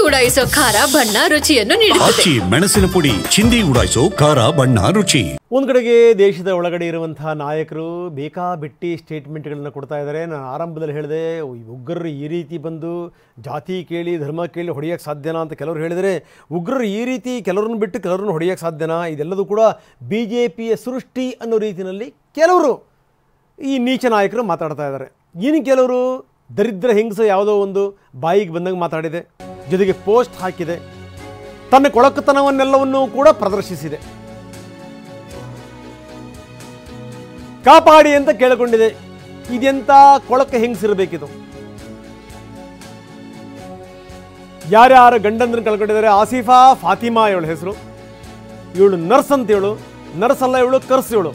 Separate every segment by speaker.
Speaker 1: ಉಡಾಯಿಸೋ ಖಾರ ಬಣ್ಣ ರುಚಿಯನ್ನು ನೀಡುತ್ತದೆ.
Speaker 2: ಮೆಣಸಿನ ಪುಡಿ ಚಿಂದಿ ಉಡಾಯಿಸೋ ಖಾರ ಬಣ್ಣ ರುಚಿ.
Speaker 3: ಒಂದು ಕಡೆಗೆ ದೇಶದ ಒಳಗಡೆ ಇರುವಂತಹ ನಾಯಕರು ಬೇಕಾಬಿಟ್ಟಿ ಸ್ಟೇಟ್ಮೆಂಟ್ಗಳನ್ನು ಕೊಡ್ತಾ ಇದ್ದಾರೆ. ನಾನು ಆರಂಭದಲ್ಲಿ ಹೇಳಿದೆ, ಉಗ್ರರು ಈ ರೀತಿ ಬಂದು ಜಾತಿ ಕೇಳಿ ಧರ್ಮ ಕೇಳಿ ಹೊಡೆಯೋಕ್ಕೆ ಸಾಧ್ಯನಾ ಅಂತ ಕೆಲವರು ಹೇಳಿದರೆ, ಉಗ್ರರು ಈ ರೀತಿ ಕೆಲವ್ರನ್ನ ಬಿಟ್ಟು ಕೆಲವ್ರನ್ನ ಹೊಡೆಯೋಕ್ಕೆ ಸಾಧ್ಯನಾ, ಇದೆಲ್ಲದೂ ಕೂಡ BJPಯ ಸೃಷ್ಟಿ ಅನ್ನೋ ರೀತಿಯಲ್ಲಿ ಕೆಲವರು ಈ ನೀಚ ನಾಯಕರು ಮಾತಾಡ್ತಾ ಇದ್ದಾರೆ. ಇನ್ನು ಕೆಲವರು ದರಿದ್ರ ಹೆಂಗಸ ಯಾವುದೋ ಒಂದು ಬಾಯಿಗೆ ಬಂದಂಗೆ ಮಾತಾಡಿದೆ, ಜೊತೆಗೆ ಪೋಸ್ಟ್ ಹಾಕಿದೆ, ತನ್ನ ಕೊಳಕುತನವನ್ನೆಲ್ಲವನ್ನೂ ಕೂಡ ಪ್ರದರ್ಶಿಸಿದೆ. ಕಾಪಾಡಿ ಅಂತ ಕೇಳಿಕೊಂಡಿದೆ. ಇದೆಂಥ ಕೊಳಕ ಹೆಂಗಸಿರಬೇಕಿದು. ಯಾರ್ಯಾರು ಗಂಡಂದ್ರನ್ನ ಕಳ್ಕೊಂಡಿದ್ದಾರೆ. ಆಸಿಫಾ ಫಾತಿಮಾ ಇವಳ ಹೆಸರು. ಇವಳು ನರ್ಸ್ ಅಂತ ಹೇಳು, ನರ್ಸ್ ಅಲ್ಲ ಇವಳು, ಕರ್ಸ್ ಇವಳು.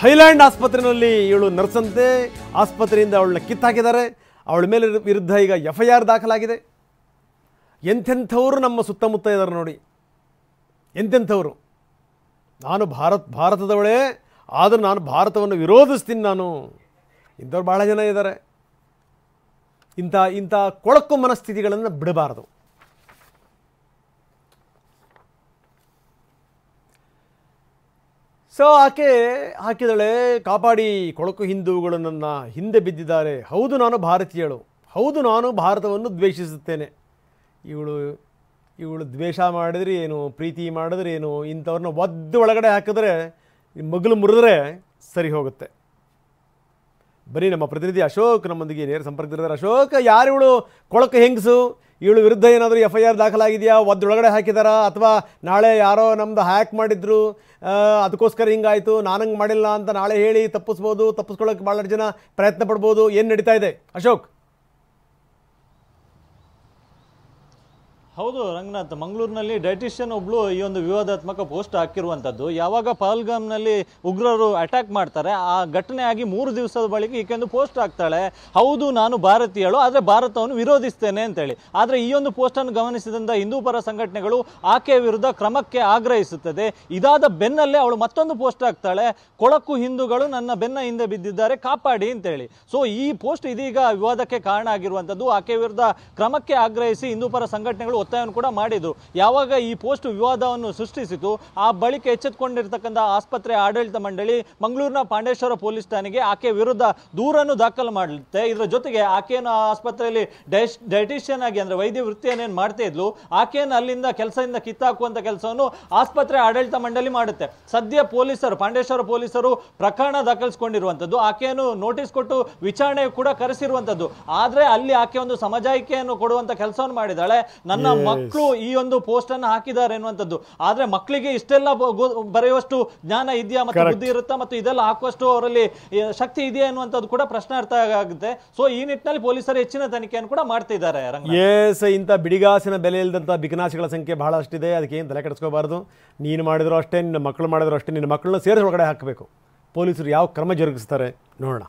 Speaker 3: ಹೈಲ್ಯಾಂಡ್ ಆಸ್ಪತ್ರೆಯಲ್ಲಿ ಇವಳು ನರ್ಸ್ ಅಂತೆ. ಆಸ್ಪತ್ರೆಯಿಂದ ಅವಳನ್ನ ಕಿತ್ತಾಕಿದ್ದಾರೆ. ಅವಳ ಮೇಲೆ ವಿರುದ್ಧ ಈಗ FIR ದಾಖಲಾಗಿದೆ. ಎಂಥೆಂಥವರು ನಮ್ಮ ಸುತ್ತಮುತ್ತ ಇದ್ದಾರೆ ನೋಡಿ, ಎಂಥೆಂಥವರು. ನಾನು ಭಾರತದವಳೇ, ಆದರೂ ನಾನು ಭಾರತವನ್ನು ವಿರೋಧಿಸ್ತೀನಿ ನಾನು. ಇಂಥವ್ರು ಭಾಳ ಜನ ಇದ್ದಾರೆ. ಇಂಥ ಕೊಳಕು ಮನಸ್ಥಿತಿಗಳನ್ನು ಬಿಡಬಾರದು. ಸೊ ಆಕೆ ಹಾಕಿದಳೆ, ಕಾಪಾಡಿ, ಕೊಳಕು ಹಿಂದೂಗಳು ನನ್ನ ಹಿಂದೆ ಬಿದ್ದಿದ್ದಾರೆ. ಹೌದು, ನಾನು ಭಾರತೀಯಳು. ಹೌದು, ನಾನು ಭಾರತವನ್ನು ದ್ವೇಷಿಸುತ್ತೇನೆ. ಇವಳು ದ್ವೇಷ ಮಾಡಿದ್ರೆ ಏನು, ಪ್ರೀತಿ ಮಾಡಿದ್ರೆ ಏನು, ಇಂಥವ್ರನ್ನ ಒದ್ದು ಒಳಗಡೆ ಹಾಕಿದ್ರೆ, ಮಗಲು ಮುರಿದ್ರೆ ಸರಿ ಹೋಗುತ್ತೆ. ಬರೀ ನಮ್ಮ ಪ್ರತಿನಿಧಿ ಅಶೋಕ್ ನಮ್ಮೊಂದಿಗೆ ನೇರ ಸಂಪರ್ಕದಲ್ಲಿದ್ದಾರೆ. ಅಶೋಕ್, ಯಾರು ಇವಳು ಕೊಳಕು ಹೆಂಗಸು? ಇವಳು ವಿರುದ್ಧ ಏನಾದರೂ FIR ದಾಖಲಾಗಿದೆಯಾ? ಒಳಗಡೆ ಹಾಕಿದಾರಾ? ಅಥವಾ ನಾಳೆ ಯಾರೋ ನಮ್ಮದು ಹ್ಯಾಕ್ ಮಾಡಿದ್ರು, ಅದಕ್ಕೋಸ್ಕರ ಹಿಂಗಾಯಿತು, ನಾನಂಗೆ ಮಾಡಿಲ್ಲ ಅಂತ ನಾಳೆ ಹೇಳಿ ತಪ್ಪಿಸ್ಕೊಳ್ಳೋಕೆ ಭಾಳ ಜನ ಪ್ರಯತ್ನ ಪಡ್ಬೋದು. ಏನು ನಡೀತಾ ಇದೆ ಅಶೋಕ್?
Speaker 4: ಹೌದು ರಂಗನಾಥ್, ಮಂಗಳೂರಿನಲ್ಲಿ ಡೈಟಿಷಿಯನ್ ಒಬ್ಳು ಈ ಒಂದು ವಿವಾದಾತ್ಮಕ ಪೋಸ್ಟ್ ಹಾಕಿರುವಂಥದ್ದು. ಯಾವಾಗ ಪಹಲ್ಗಾಮ್ನಲ್ಲಿ ಉಗ್ರರು ಅಟ್ಯಾಕ್ ಮಾಡ್ತಾರೆ, ಆ ಘಟನೆ ಆಗಿ 3 ದಿವಸದ ಬಳಿಕ ಈಕೆಂದು ಪೋಸ್ಟ್ ಹಾಕ್ತಾಳೆ, ಹೌದು ನಾನು ಭಾರತೀಯಳು, ಆದರೆ ಭಾರತವನ್ನು ವಿರೋಧಿಸ್ತೇನೆ ಅಂತೇಳಿ. ಆದರೆ ಈ ಒಂದು ಪೋಸ್ಟನ್ನು ಗಮನಿಸಿದಂಥ ಹಿಂದೂ ಪರ ಸಂಘಟನೆಗಳು ಆಕೆಯ ವಿರುದ್ಧ ಕ್ರಮಕ್ಕೆ ಆಗ್ರಹಿಸುತ್ತದೆ. ಇದಾದ ಬೆನ್ನಲ್ಲೇ ಅವಳು ಮತ್ತೊಂದು ಪೋಸ್ಟ್ ಹಾಕ್ತಾಳೆ, ಕೊಳಕು ಹಿಂದೂಗಳು ನನ್ನ ಬೆನ್ನ ಹಿಂದೆ ಬಿದ್ದಿದ್ದಾರೆ, ಕಾಪಾಡಿ ಅಂತೇಳಿ. ಸೊ ಈ ಪೋಸ್ಟ್ ಇದೀಗ ವಿವಾದಕ್ಕೆ ಕಾರಣ ಆಗಿರುವಂಥದ್ದು. ಆಕೆಯ ವಿರುದ್ಧ ಕ್ರಮಕ್ಕೆ ಆಗ್ರಹಿಸಿ ಹಿಂದೂ ಪರ ಸಂಘಟನೆಗಳು ಒತ್ತಾಯವನ್ನು ಕೂಡ ಮಾಡಿದ್ರು. ಯಾವಾಗ ಈ ಪೋಸ್ಟ್ ವಿವಾದವನ್ನು ಸೃಷ್ಟಿಸಿತು, ಆ ಬಳಿಕ ಎಚ್ಚೆತ್ತುಕೊಂಡಿರ್ತಕ್ಕಂಥ ಆಸ್ಪತ್ರೆ ಆಡಳಿತ ಮಂಡಳಿ ಮಂಗಳೂರಿನ ಪಾಂಡೇಶ್ವರ ಪೊಲೀಸ್ ಠಾಣೆಗೆ ಆಕೆ ವಿರುದ್ಧ ದೂರನ್ನು ದಾಖಲು ಮಾಡುತ್ತೆ. ಇದರ ಜೊತೆಗೆ ಆಕೆಯನ್ನು ಆಸ್ಪತ್ರೆಯಲ್ಲಿ ಡೈಟಿಷಿಯನ್ ಆಗಿ ಅಂದ್ರೆ ವೈದ್ಯ ವೃತ್ತಿಯನ್ನೇನು ಮಾಡ್ತಾ ಇದ್ಲು, ಆಕೆಯನ್ನು ಅಲ್ಲಿಂದ ಕೆಲಸದಿಂದ ಕಿತ್ತಾಕುವಂತ ಕೆಲಸವನ್ನು ಆಸ್ಪತ್ರೆ ಆಡಳಿತ ಮಂಡಳಿ ಮಾಡುತ್ತೆ. ಸದ್ಯ ಪೊಲೀಸರು, ಪಾಂಡೇಶ್ವರ ಪೊಲೀಸರು ಪ್ರಕರಣ ದಾಖಲಿಸಿಕೊಂಡಿರುವಂತದ್ದು, ಆಕೆಯನ್ನು ನೋಟಿಸ್ ಕೊಟ್ಟು ವಿಚಾರಣೆ ಕೂಡ ಕರೆಸಿರುವಂತದ್ದು. ಆದ್ರೆ ಅಲ್ಲಿ ಆಕೆ ಒಂದು ಸಮಜಾಯಿಕೆಯನ್ನು ಕೊಡುವಂತ ಕೆಲಸವನ್ನು ಮಾಡಿದಾಳೆ. ನನ್ನ ಮಕ್ಕಳು ಈ ಒಂದು ಪೋಸ್ಟ್ ಅನ್ನು ಹಾಕಿದ್ದಾರೆ ಎನ್ನುವಂಥದ್ದು. ಆದ್ರೆ ಮಕ್ಕಳಿಗೆ ಇಷ್ಟೆಲ್ಲ ಬರೆಯುವಷ್ಟು ಜ್ಞಾನ ಇದೆಯಾ ಮತ್ತು ಬುದ್ಧಿ ಇರುತ್ತಾ ಮತ್ತು ಇದೆಲ್ಲ ಹಾಕುವಷ್ಟು ಅವರಲ್ಲಿ ಶಕ್ತಿ ಇದೆಯಾ ಎನ್ನುವಂಥದ್ದು ಕೂಡ ಪ್ರಶ್ನಾರ್ಥ ಆಗುತ್ತೆ. ಸೊ ಈ ನಿಟ್ಟಿನಲ್ಲಿ ಪೊಲೀಸರು ಹೆಚ್ಚಿನ ತನಿಖೆಯನ್ನು ಕೂಡ ಮಾಡ್ತಿದ್ದಾರೆ.
Speaker 3: ಇಂಥ ಬಿಡಿಗಾಸಿನ ಬೆಲೆ ಇಲ್ಲದಂತ ಬಿಕನಾಸಿಗಳ ಸಂಖ್ಯೆ ಬಹಳಷ್ಟಿದೆ. ಅದಕ್ಕೆ ಏನು ತಲೆ ಕೆಡಿಸ್ಕೋಬಾರ್ದು. ನೀನು ಮಾಡಿದ್ರು ಅಷ್ಟೇ, ನಿನ್ನ ಮಕ್ಕಳು ಮಾಡಿದ್ರು ಅಷ್ಟೇ. ನಿನ್ನ ಮಕ್ಕಳನ್ನ ಸೇರಿಸಿ ಒಳಗಡೆ ಹಾಕಬೇಕು. ಪೊಲೀಸರು ಯಾವ ಕ್ರಮ ಜರುಗಿಸ್ತಾರೆ ನೋಡೋಣ.